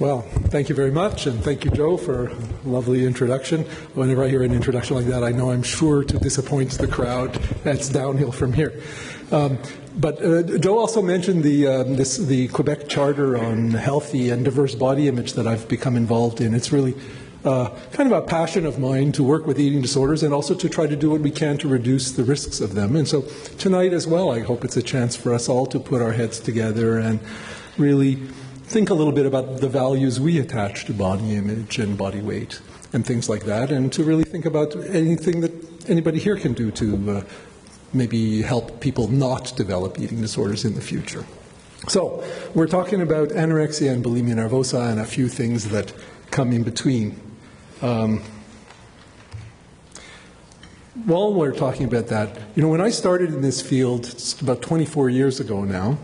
Well, thank you very much, and thank you, Joe, for a lovely introduction. Whenever I hear an introduction like that, I know I'm sure to disappoint the crowd. That's downhill from here. But Joe also mentioned the Quebec Charter on healthy and diverse body image that I've become involved in. It's really kind of a passion of mine to work with eating disorders and also to try to do what we can to reduce the risks of them. And so tonight as well, I hope it's a chance for us all to put our heads together and really think a little bit about the values we attach to body image and body weight and things like that, and to really think about anything that anybody here can do to maybe help people not develop eating disorders in the future. So we're talking about anorexia and bulimia nervosa and a few things that come in between. While we're talking about that, when I started in this field, it's about 24 years ago now,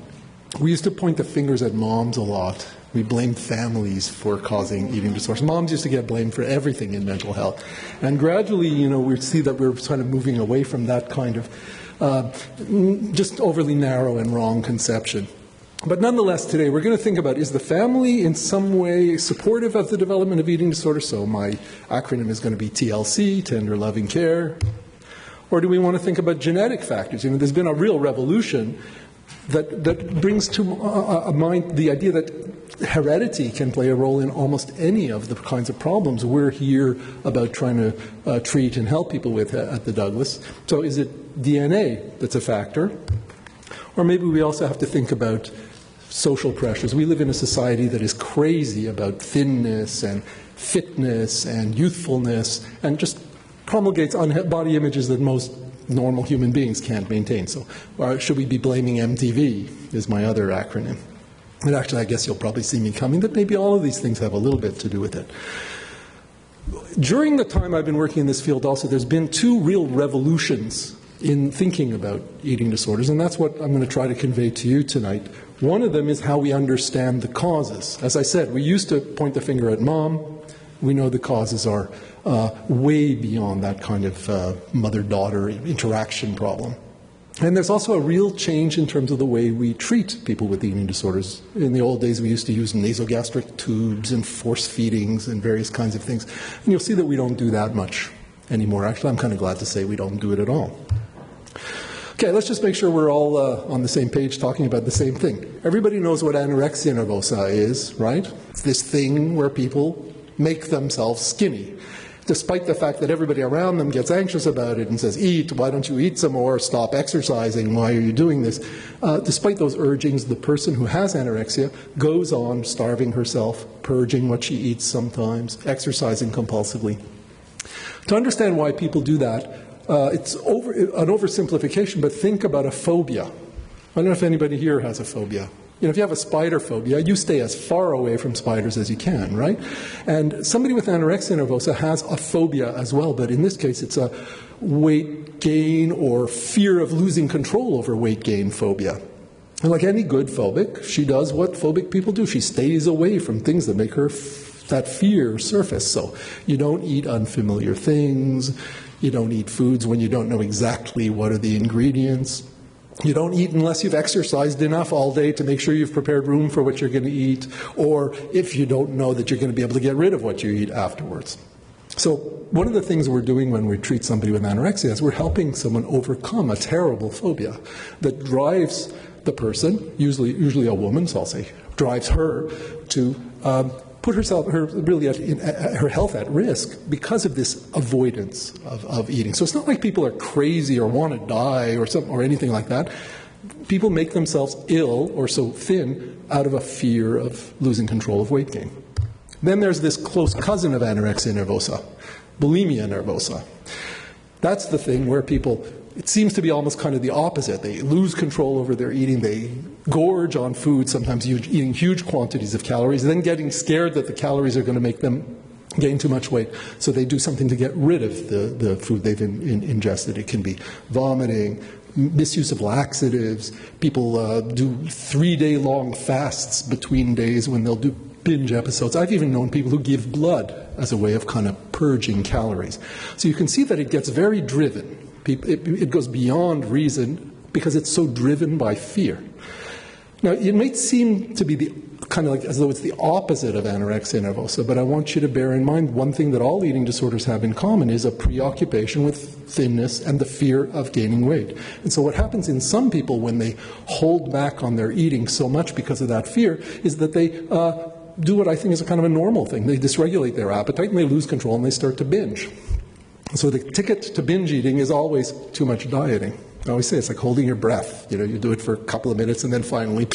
we used to point the fingers at moms a lot. We blamed families for causing eating disorders. Moms used to get blamed for everything in mental health. And gradually, we see that we're kind of moving away from that kind of just overly narrow and wrong conception. But nonetheless, today we're going to think about, is the family in some way supportive of the development of eating disorders? So my acronym is going to be TLC, Tender Loving Care. Or do we want to think about genetic factors? There's been a real revolution that brings to mind the idea that heredity can play a role in almost any of the kinds of problems we're here about trying to treat and help people with at the Douglas. So is it DNA that's a factor? Or maybe we also have to think about social pressures. We live in a society that is crazy about thinness and fitness and youthfulness and just promulgates body images that most normal human beings can't maintain. So should we be blaming MTV is my other acronym. And actually, I guess you'll probably see me coming that maybe all of these things have a little bit to do with it. During the time I've been working in this field also, there's been two real revolutions in thinking about eating disorders, and that's what I'm going to try to convey to you tonight. One of them is how we understand the causes. As I said, we used to point the finger at mom. We know the causes are way beyond that kind of mother-daughter interaction problem. And there's also a real change in terms of the way we treat people with eating disorders. In the old days, we used to use nasogastric tubes and force feedings and various kinds of things. And you'll see that we don't do that much anymore. Actually, I'm kind of glad to say we don't do it at all. Okay, let's just make sure we're all on the same page talking about the same thing. Everybody knows what anorexia nervosa is, right? It's this thing where people make themselves skinny, despite the fact that everybody around them gets anxious about it and says, eat, why don't you eat some more, stop exercising, why are you doing this? Despite those urgings, the person who has anorexia goes on starving herself, purging what she eats sometimes, exercising compulsively. To understand why people do that, it's an oversimplification, but think about a phobia. I don't know if anybody here has a phobia. If you have a spider phobia, you stay as far away from spiders as you can, right? And somebody with anorexia nervosa has a phobia as well, but in this case it's a weight gain or fear of losing control over weight gain phobia. And like any good phobic, she does what phobic people do. She stays away from things that make her that fear surface. So you don't eat unfamiliar things. You don't eat foods when you don't know exactly what are the ingredients. You don't eat unless you've exercised enough all day to make sure you've prepared room for what you're going to eat, or if you don't know that you're going to be able to get rid of what you eat afterwards. So one of the things we're doing when we treat somebody with anorexia is we're helping someone overcome a terrible phobia that drives the person, usually a woman, so I'll say, drives her to put her health at risk because of this avoidance of eating. So it's not like people are crazy or want to die or anything like that. People make themselves ill or so thin out of a fear of losing control of weight gain. Then there's this close cousin of anorexia nervosa, bulimia nervosa. That's the thing where people, it seems to be almost kind of the opposite. They lose control over their eating. They gorge on food, sometimes eating huge quantities of calories, then getting scared that the calories are going to make them gain too much weight. So they do something to get rid of the food they've ingested. It can be vomiting, misuse of laxatives. People do 3-day-long fasts between days when they'll do binge episodes. I've even known people who give blood as a way of kind of purging calories. So you can see that it gets very driven. It goes beyond reason because it's so driven by fear. Now, it might seem to be the kind of like as though it's the opposite of anorexia nervosa, but I want you to bear in mind one thing that all eating disorders have in common is a preoccupation with thinness and the fear of gaining weight. And so what happens in some people when they hold back on their eating so much because of that fear is that they do what I think is a kind of a normal thing. They dysregulate their appetite and they lose control and they start to binge. So the ticket to binge eating is always too much dieting. I always say it's like holding your breath. You do it for a couple of minutes and then finally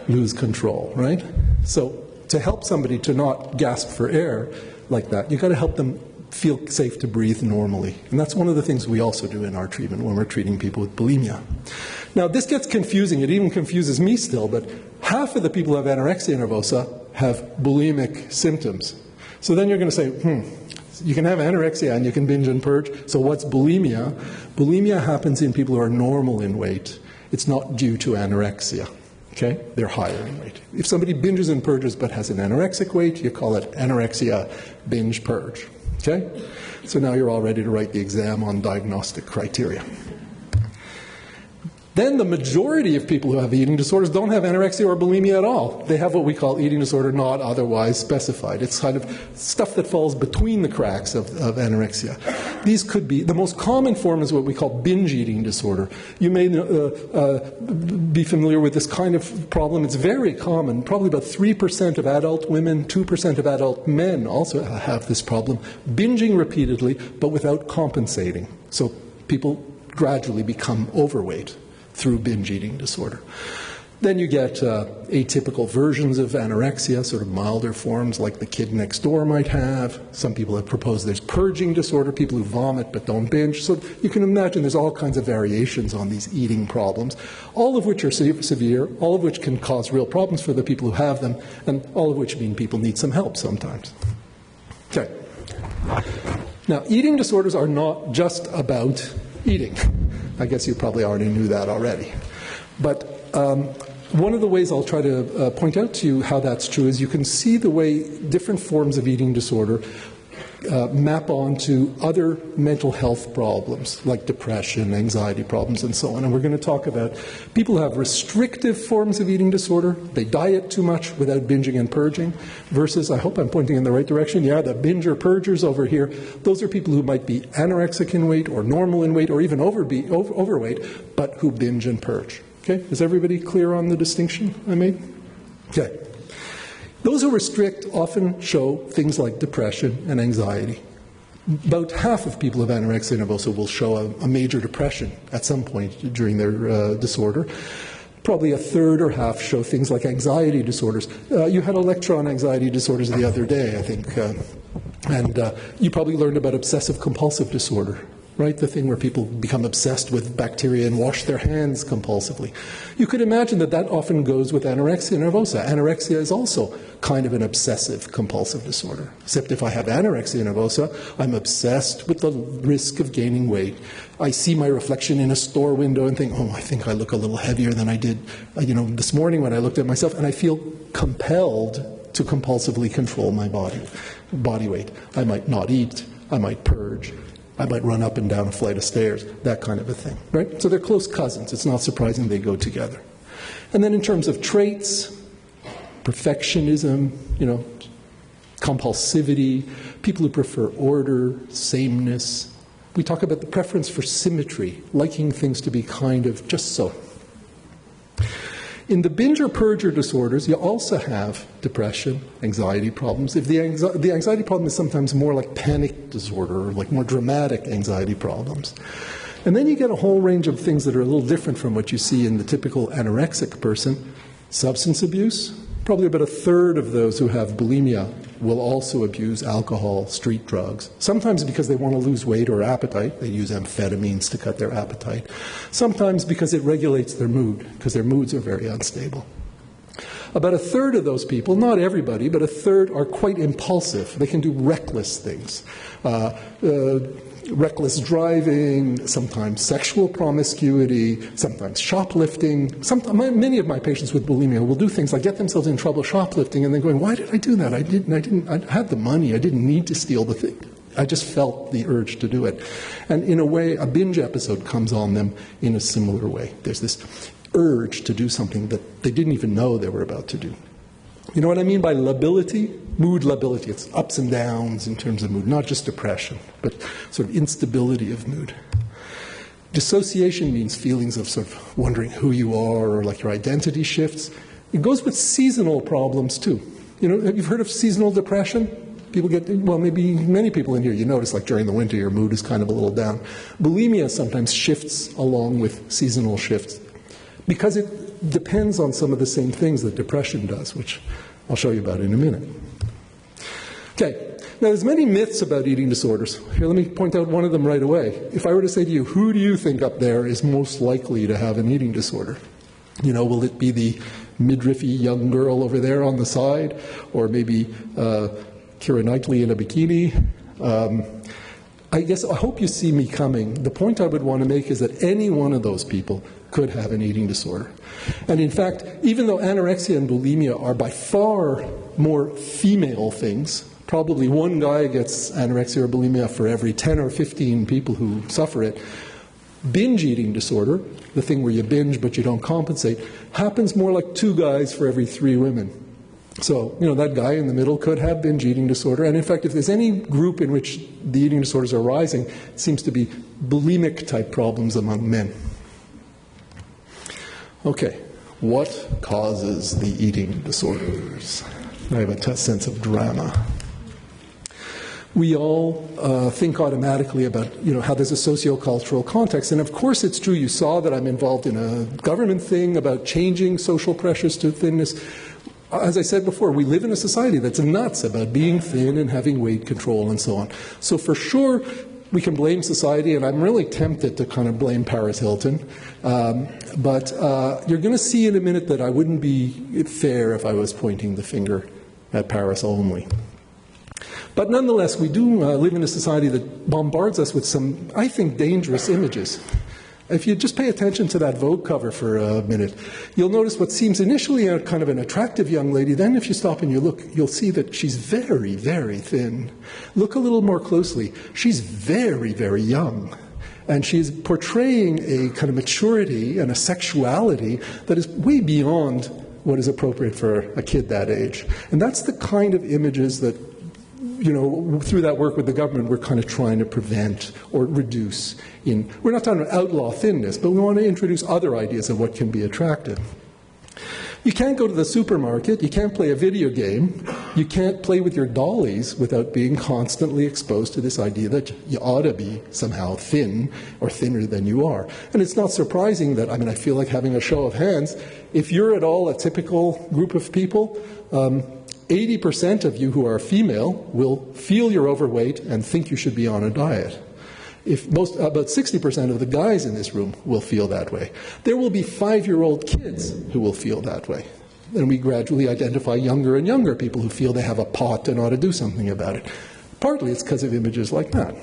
lose control, right? So to help somebody to not gasp for air like that, you've got to help them feel safe to breathe normally. And that's one of the things we also do in our treatment when we're treating people with bulimia. Now, this gets confusing. It even confuses me still, but half of the people who have anorexia nervosa have bulimic symptoms. So then you're going to say, you can have anorexia and you can binge and purge. So what's bulimia? Bulimia happens in people who are normal in weight. It's not due to anorexia. Okay? They're higher in weight. If somebody binges and purges but has an anorexic weight, you call it anorexia binge purge. Okay? So now you're all ready to write the exam on diagnostic criteria. Then the majority of people who have eating disorders don't have anorexia or bulimia at all. They have what we call eating disorder not otherwise specified. It's kind of stuff that falls between the cracks of anorexia. These could be, the most common form is what we call binge eating disorder. You may be familiar with this kind of problem. It's very common. Probably about 3% of adult women, 2% of adult men also have this problem. Binging repeatedly, but without compensating. So people gradually become overweight through binge eating disorder. Then you get atypical versions of anorexia, sort of milder forms like the kid next door might have. Some people have proposed there's purging disorder, people who vomit but don't binge. So you can imagine there's all kinds of variations on these eating problems, all of which are severe, all of which can cause real problems for the people who have them, and all of which mean people need some help sometimes. Okay. Now, eating disorders are not just about eating. I guess you probably already knew that already. But one of the ways I'll try to point out to you how that's true is you can see the way different forms of eating disorder map onto other mental health problems like depression, anxiety problems, and so on. And we're going to talk about people who have restrictive forms of eating disorder. They diet too much without binging and purging versus, I hope I'm pointing in the right direction, yeah, the binger purgers over here. Those are people who might be anorexic in weight or normal in weight or even overweight, but who binge and purge. Okay, is everybody clear on the distinction I made? Okay. Those who restrict often show things like depression and anxiety. About half of people with anorexia nervosa will show a major depression at some point during their disorder. Probably a third or half show things like anxiety disorders. You had electron anxiety disorders the other day, I think, and you probably learned about obsessive compulsive disorder. Right, the thing where people become obsessed with bacteria and wash their hands compulsively. You could imagine that that often goes with anorexia nervosa. Anorexia is also kind of an obsessive compulsive disorder. Except if I have anorexia nervosa, I'm obsessed with the risk of gaining weight. I see my reflection in a store window and think, oh, I think I look a little heavier than I did this morning when I looked at myself, and I feel compelled to compulsively control my body weight. I might not eat, I might purge, I might run up and down a flight of stairs, that kind of a thing, right? So they're close cousins. It's not surprising they go together. And then in terms of traits, perfectionism, compulsivity, people who prefer order, sameness. We talk about the preference for symmetry, liking things to be kind of just so. In the binger-purger disorders, you also have depression, anxiety problems. If the anxiety problem is sometimes more like panic disorder or like more dramatic anxiety problems. And then you get a whole range of things that are a little different from what you see in the typical anorexic person. Substance abuse. Probably about a third of those who have bulimia will also abuse alcohol, street drugs. Sometimes because they want to lose weight or appetite. They use amphetamines to cut their appetite. Sometimes because it regulates their mood, because their moods are very unstable. About a third of those people, not everybody, but a third are quite impulsive. They can do reckless things. Reckless driving, sometimes sexual promiscuity, sometimes shoplifting. Many of my patients with bulimia will do things like get themselves in trouble shoplifting and then going, why did I do that? I had the money. I didn't need to steal the thing. I just felt the urge to do it. And in a way, a binge episode comes on them in a similar way. There's this urge to do something that they didn't even know they were about to do. You know what I mean by lability? Mood lability. It's ups and downs in terms of mood, not just depression, but sort of instability of mood. Dissociation means feelings of sort of wondering who you are or like your identity shifts. It goes with seasonal problems too. You know, have you heard of seasonal depression? People get, well, maybe many people in here, you notice like during the winter your mood is kind of a little down. Bulimia sometimes shifts along with seasonal shifts because it depends on some of the same things that depression does, which I'll show you about in a minute. Okay. Now, there's many myths about eating disorders. Here, let me point out one of them right away. If I were to say to you, who do you think up there is most likely to have an eating disorder? You know, will it be the midriffy young girl over there on the side? Or maybe Keira Knightley in a bikini? I hope you see me coming. The point I would want to make is that any one of those people could have an eating disorder. And in fact, even though anorexia and bulimia are by far more female things, probably one guy gets anorexia or bulimia for every 10 or 15 people who suffer it. Binge eating disorder, the thing where you binge but you don't compensate, happens more like 2 guys for every 3 women. So, you know, that guy in the middle could have binge eating disorder. And in fact, if there's any group in which the eating disorders are rising, it seems to be bulimic type problems among men. Okay, what causes the eating disorders? I have a sense of drama. We all think automatically about, you know, how there's a sociocultural context. And of course it's true, you saw that I'm involved in a government thing about changing social pressures to thinness. As I said before, we live in a society that's nuts about being thin and having weight control and so on. So for sure, we can blame society, and I'm really tempted to kind of blame Paris Hilton. But you're going to see in a minute that I wouldn't be fair if I was pointing the finger at Paris only. But nonetheless, we do live in a society that bombards us with some, I think, dangerous images. If you just pay attention to that Vogue cover for a minute, you'll notice what seems initially a kind of an attractive young lady. Then if you stop and you look, you'll see that she's very, very thin. Look a little more closely. She's very, very young. And she's portraying a kind of maturity and a sexuality that is way beyond what is appropriate for a kid that age. And that's the kind of images that, you know, through that work with the government, we're kind of trying to prevent or reduce. We're not trying to outlaw thinness, but we want to introduce other ideas of what can be attractive. You can't go to the supermarket, you can't play a video game, you can't play with your dollies without being constantly exposed to this idea that you ought to be somehow thin or thinner than you are. And it's not surprising that, I feel like having a show of hands, if you're at all a typical group of people, 80% of you who are female will feel you're overweight and think you should be on a diet. About 60% of the guys in this room will feel that way. There will be 5-year-old kids who will feel that way. And we gradually identify younger and younger people who feel they have a pot and ought to do something about it. Partly it's because of images like that.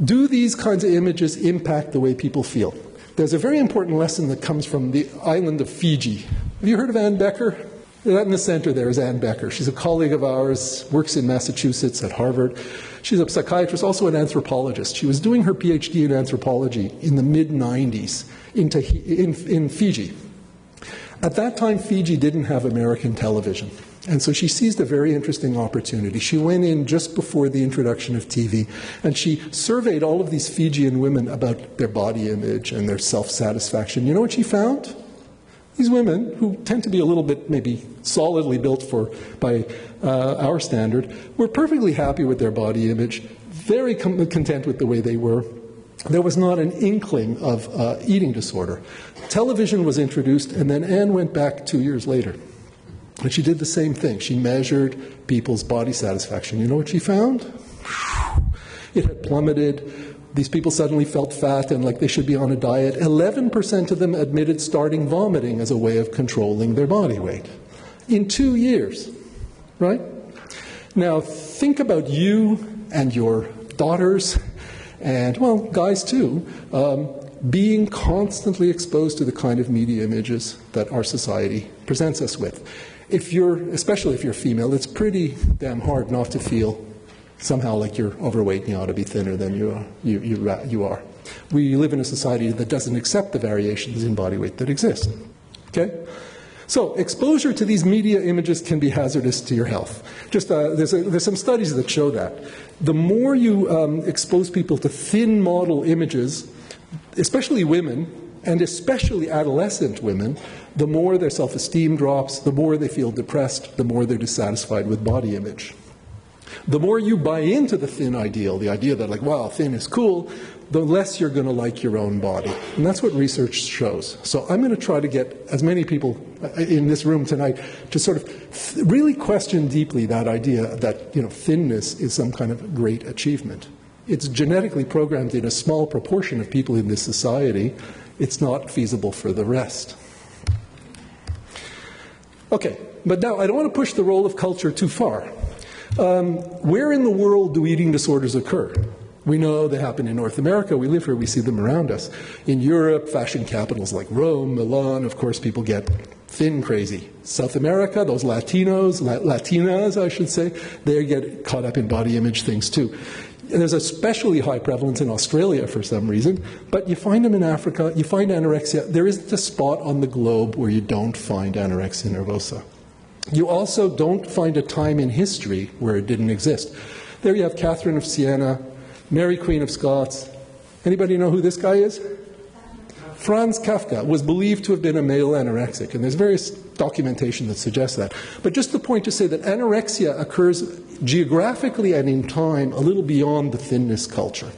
Do these kinds of images impact the way people feel? There's a very important lesson that comes from the island of Fiji. Have you heard of Ann Becker? Right in the center there is Ann Becker. She's a colleague of ours, works in Massachusetts at Harvard. She's a psychiatrist, also an anthropologist. She was doing her PhD in anthropology in the mid-90s in Fiji. At that time, Fiji didn't have American television. And so she seized a very interesting opportunity. She went in just before the introduction of TV, and she surveyed all of these Fijian women about their body image and their self-satisfaction. You know what she found? These women, who tend to be a little bit maybe solidly built by our standard, were perfectly happy with their body image, very content with the way they were. There was not an inkling of eating disorder. Television was introduced, and then Anne went back 2 years later. And she did the same thing. She measured people's body satisfaction. You know what she found? It had plummeted. These people suddenly felt fat and like they should be on a diet. 11% of them admitted starting vomiting as a way of controlling their body weight. In 2 years, right? Now, think about you and your daughters, and, well, guys too, being constantly exposed to the kind of media images that our society presents us with. Especially if you're female, it's pretty damn hard not to feel somehow like you're overweight and you ought to be thinner than you are. We live in a society that doesn't accept the variations in body weight that exist. Okay? So exposure to these media images can be hazardous to your health. There's some studies that show that. The more you expose people to thin model images, especially women, and especially adolescent women, the more their self-esteem drops, the more they feel depressed, the more they're dissatisfied with body image. The more you buy into the thin ideal, the idea that, like, wow, thin is cool, the less you're going to like your own body. And that's what research shows. So I'm going to try to get as many people in this room tonight to sort of really question deeply that idea that, thinness is some kind of great achievement. It's genetically programmed in a small proportion of people in this society. It's not feasible for the rest. Okay, but now I don't want to push the role of culture too far. Where in the world do eating disorders occur? We know they happen in North America. We live here. We see them around us. In Europe, fashion capitals like Rome, Milan, of course, people get thin crazy. South America, those Latinas, I should say, they get caught up in body image things too. And there's especially high prevalence in Australia for some reason, but you find them in Africa, you find anorexia. There isn't a spot on the globe where you don't find anorexia nervosa. You also don't find a time in history where it didn't exist. There you have Catherine of Siena, Mary Queen of Scots. Anybody know who this guy is? Franz Kafka was believed to have been a male anorexic, and there's various documentation that suggests that. But just the point to say that anorexia occurs geographically and in time a little beyond the thinness culture.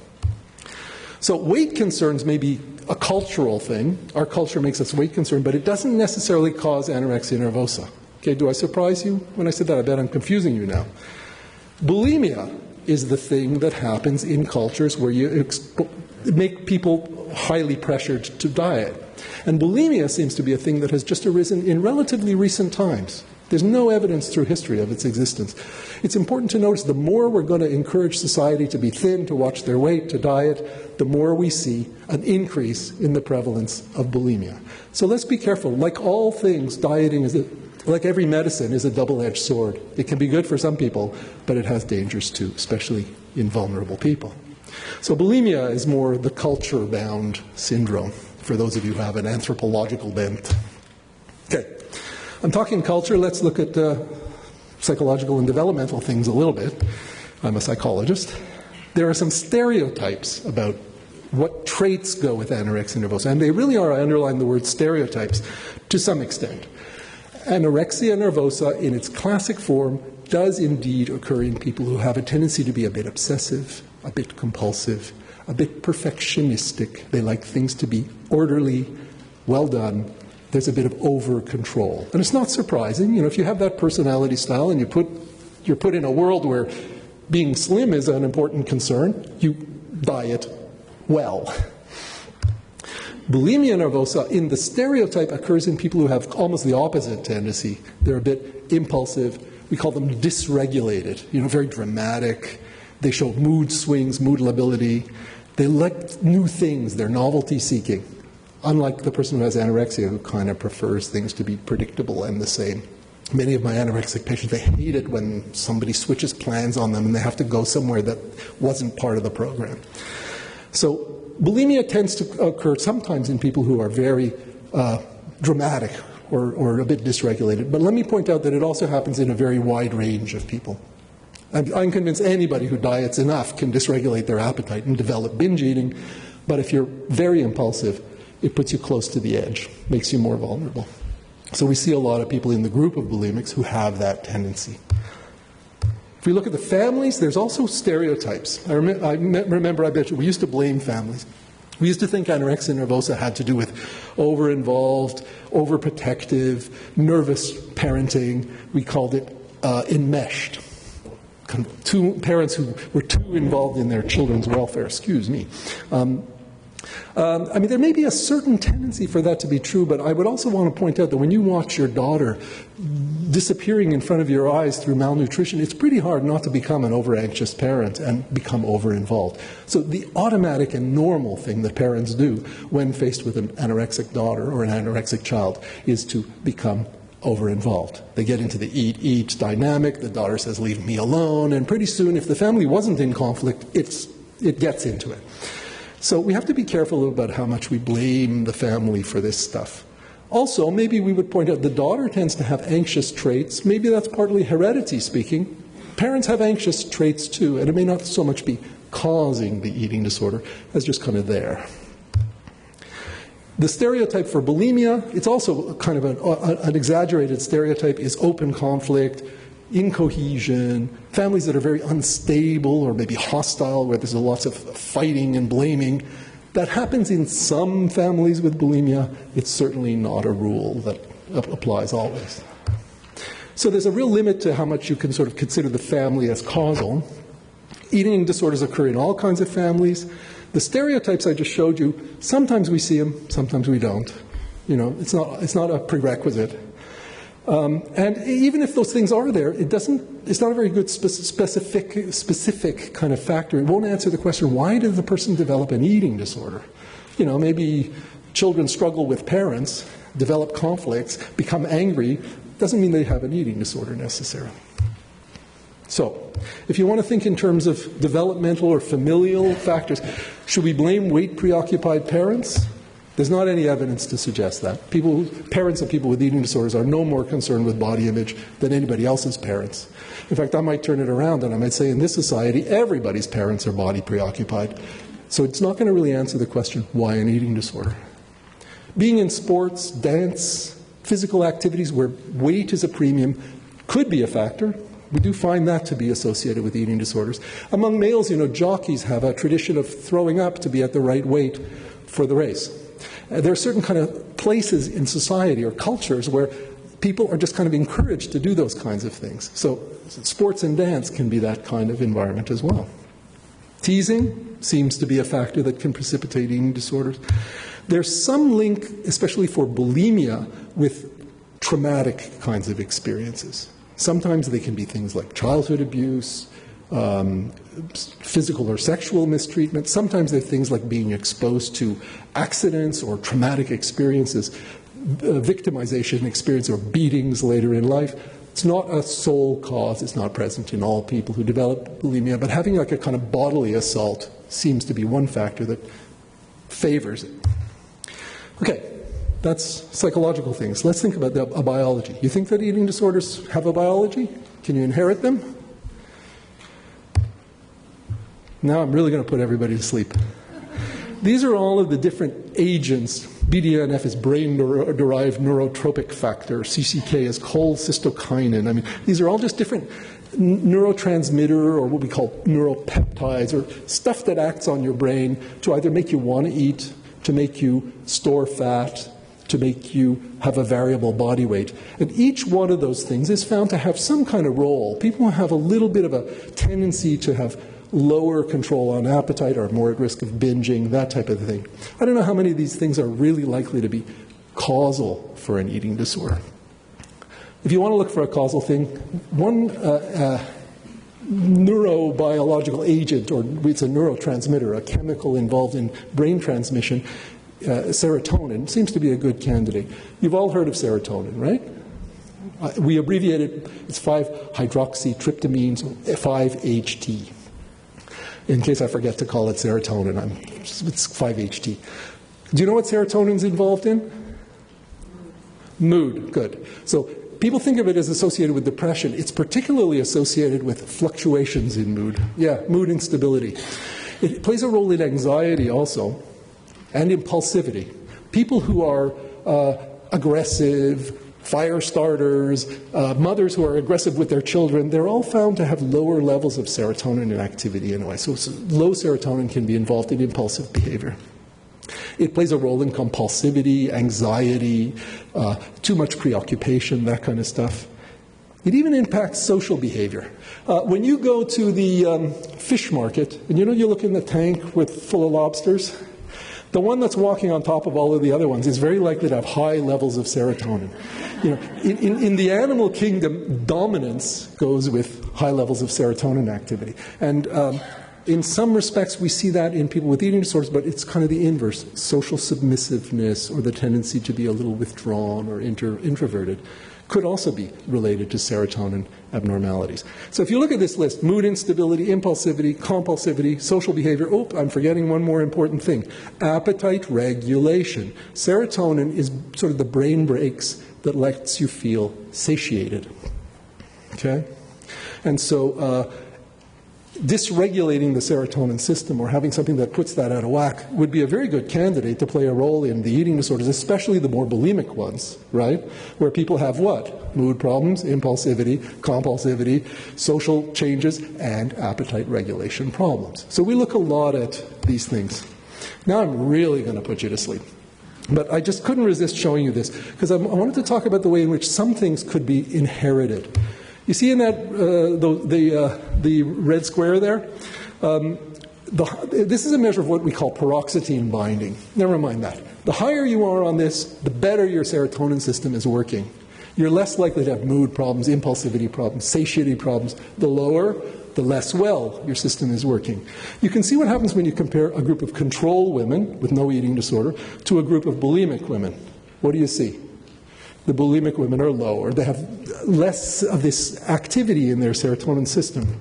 So weight concerns may be a cultural thing. Our culture makes us weight concerned, but it doesn't necessarily cause anorexia nervosa. Okay, do I surprise you when I said that? I bet I'm confusing you now. Bulimia is the thing that happens in cultures where you make people highly pressured to diet. And bulimia seems to be a thing that has just arisen in relatively recent times. There's no evidence through history of its existence. It's important to notice the more we're going to encourage society to be thin, to watch their weight, to diet, the more we see an increase in the prevalence of bulimia. So let's be careful. Like all things, dieting like every medicine, is a double-edged sword. It can be good for some people, but it has dangers too, especially in vulnerable people. So bulimia is more the culture-bound syndrome, for those of you who have an anthropological bent. Okay, I'm talking culture. Let's look at psychological and developmental things a little bit. I'm a psychologist. There are some stereotypes about what traits go with anorexia nervosa, and they really are, I underline the word stereotypes, to some extent. Anorexia nervosa, in its classic form, does indeed occur in people who have a tendency to be a bit obsessive, a bit compulsive, a bit perfectionistic. They like things to be orderly, well done. There's a bit of over-control. And it's not surprising. If you have that personality style and you're put in a world where being slim is an important concern, you diet well. Bulimia nervosa, in the stereotype, occurs in people who have almost the opposite tendency. They're a bit impulsive. We call them dysregulated, very dramatic. They show mood swings, mood lability. They like new things. They're novelty-seeking, unlike the person who has anorexia, who kind of prefers things to be predictable and the same. Many of my anorexic patients, they hate it when somebody switches plans on them and they have to go somewhere that wasn't part of the program. So bulimia tends to occur sometimes in people who are very dramatic or a bit dysregulated. But let me point out that it also happens in a very wide range of people. I'm convinced anybody who diets enough can dysregulate their appetite and develop binge eating. But if you're very impulsive, it puts you close to the edge, makes you more vulnerable. So we see a lot of people in the group of bulimics who have that tendency. If we look at the families, there's also stereotypes. I remember, I bet you, we used to blame families. We used to think anorexia nervosa had to do with over-involved, overprotective, nervous parenting. We called it enmeshed. Two parents who were too involved in their children's welfare. Excuse me. There may be a certain tendency for that to be true, but I would also want to point out that when you watch your daughter disappearing in front of your eyes through malnutrition, it's pretty hard not to become an over-anxious parent and become over-involved. So the automatic and normal thing that parents do when faced with an anorexic daughter or an anorexic child is to become over-involved. They get into the eat dynamic. The daughter says, "Leave me alone," and pretty soon, if the family wasn't in conflict, it gets into it. So we have to be careful about how much we blame the family for this stuff. Also, maybe we would point out the daughter tends to have anxious traits. Maybe that's partly heredity speaking. Parents have anxious traits too, and it may not so much be causing the eating disorder as just kind of there. The stereotype for bulimia, it's also kind of an exaggerated stereotype, is open conflict, incohesion, families that are very unstable or maybe hostile, where there's lots of fighting and blaming. That happens in some families with bulimia. It's certainly not a rule that applies always. So there's a real limit to how much you can sort of consider the family as causal. Eating disorders occur in all kinds of families. The stereotypes I just showed you, sometimes we see them, sometimes we don't. You know, it's not a prerequisite. And even if those things are there, it's not a very good specific kind of factor. It won't answer the question, why did the person develop an eating disorder? You know, maybe children struggle with parents, develop conflicts, become angry. Doesn't mean they have an eating disorder necessarily. So, if you want to think in terms of developmental or familial factors, should we blame weight-preoccupied parents? There's not any evidence to suggest that. Parents of people with eating disorders are no more concerned with body image than anybody else's parents. In fact, I might turn it around and I might say in this society, everybody's parents are body preoccupied. So it's not going to really answer the question, why an eating disorder? Being in sports, dance, physical activities where weight is a premium could be a factor. We do find that to be associated with eating disorders. Among males, you know, jockeys have a tradition of throwing up to be at the right weight for the race. There are certain kind of places in society or cultures where people are just kind of encouraged to do those kinds of things. So sports and dance can be that kind of environment as well. Teasing seems to be a factor that can precipitate eating disorders. There's some link, especially for bulimia, with traumatic kinds of experiences. Sometimes they can be things like childhood abuse, physical or sexual mistreatment. Sometimes they're things like being exposed to accidents or traumatic experiences, victimization experience or beatings later in life. It's not a sole cause. It's not present in all people who develop bulimia, but having like a kind of bodily assault seems to be one factor that favors it. Okay. That's psychological things. Let's think about a biology. You think that eating disorders have a biology? Can you inherit them? Now I'm really going to put everybody to sleep. These are all of the different agents. BDNF is brain-derived neurotropic factor. CCK is cholecystokinin. I mean, these are all just different neurotransmitter or what we call neuropeptides or stuff that acts on your brain to either make you want to eat, to make you store fat, to make you have a variable body weight. And each one of those things is found to have some kind of role. People who have a little bit of a tendency to have lower control on appetite are more at risk of binging, that type of thing. I don't know how many of these things are really likely to be causal for an eating disorder. If you want to look for a causal thing, one neurobiological agent, or it's a neurotransmitter, a chemical involved in brain transmission, serotonin, seems to be a good candidate. You've all heard of serotonin, right? We abbreviate it, it's 5-hydroxytryptamine, 5-HT. In case I forget to call it serotonin, it's 5-HT. Do you know what serotonin's involved in? Mood, good. So people think of it as associated with depression. It's particularly associated with fluctuations in mood. Yeah, mood instability. It plays a role in anxiety also, and impulsivity. People who are aggressive, fire starters, mothers who are aggressive with their children, they're all found to have lower levels of serotonin in activity anyway. So low serotonin can be involved in impulsive behavior. It plays a role in compulsivity, anxiety, too much preoccupation, that kind of stuff. It even impacts social behavior. When you go to the fish market, and you know you look in the tank full of lobsters, the one that's walking on top of all of the other ones is very likely to have high levels of serotonin. You know, in the animal kingdom, dominance goes with high levels of serotonin activity. And in some respects, we see that in people with eating disorders, but it's kind of the inverse. Social submissiveness or the tendency to be a little withdrawn or introverted could also be related to serotonin abnormalities. So if you look at this list, mood instability, impulsivity, compulsivity, social behavior, I'm forgetting one more important thing, appetite regulation. Serotonin is sort of the brain brakes that lets you feel satiated. Okay? And so dysregulating the serotonin system or having something that puts that out of whack would be a very good candidate to play a role in the eating disorders, especially the more bulimic ones, right? Where people have what? Mood problems, impulsivity, compulsivity, social changes, and appetite regulation problems. So we look a lot at these things. Now I'm really going to put you to sleep. But I just couldn't resist showing you this because I wanted to talk about the way in which some things could be inherited. You see in that the red square there? This is a measure of what we call paroxetine binding. Never mind that. The higher you are on this, the better your serotonin system is working. You're less likely to have mood problems, impulsivity problems, satiety problems. The lower, the less well your system is working. You can see what happens when you compare a group of control women with no eating disorder to a group of bulimic women. What do you see? The bulimic women are lower. They have less of this activity in their serotonin system.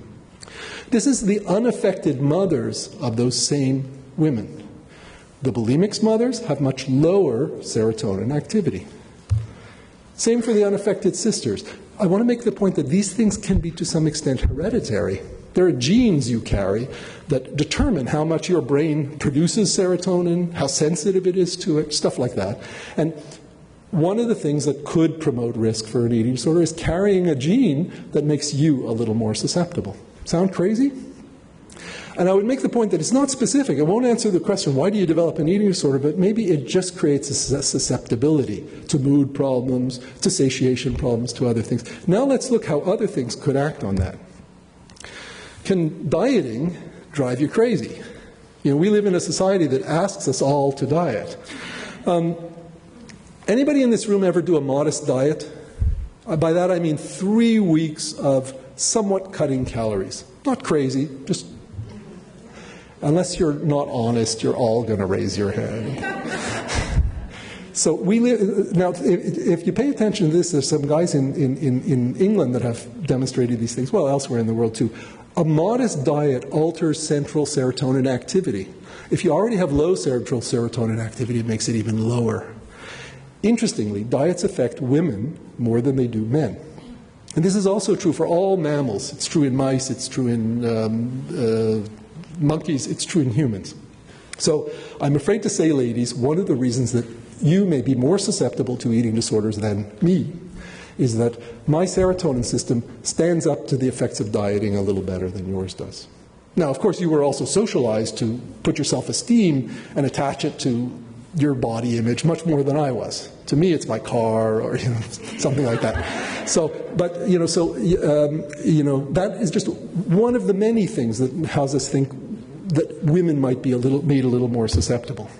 This is the unaffected mothers of those same women. The bulimic's mothers have much lower serotonin activity. Same for the unaffected sisters. I want to make the point that these things can be to some extent hereditary. There are genes you carry that determine how much your brain produces serotonin, how sensitive it is to it, stuff like that. And one of the things that could promote risk for an eating disorder is carrying a gene that makes you a little more susceptible. Sound crazy? And I would make the point that it's not specific. I won't answer the question, why do you develop an eating disorder, but maybe it just creates a susceptibility to mood problems, to satiation problems, to other things. Now let's look how other things could act on that. Can dieting drive you crazy? You know, we live in a society that asks us all to diet. Anybody in this room ever do a modest diet? By that I mean 3 weeks of somewhat cutting calories. Not crazy, just unless you're not honest, you're all going to raise your hand. So we live, now if you pay attention to this, there's some guys in England that have demonstrated these things, well, elsewhere in the world too. A modest diet alters central serotonin activity. If you already have low central serotonin activity, it makes it even lower. Interestingly, diets affect women more than they do men. And this is also true for all mammals. It's true in mice, it's true in monkeys, it's true in humans. So I'm afraid to say, ladies, one of the reasons that you may be more susceptible to eating disorders than me is that my serotonin system stands up to the effects of dieting a little better than yours does. Now, of course, you were also socialized to put your self-esteem and attach it to your body image much more than I was. To me, it's my car or something like that. So, but that is just one of the many things that has us think that women might be made a little more susceptible.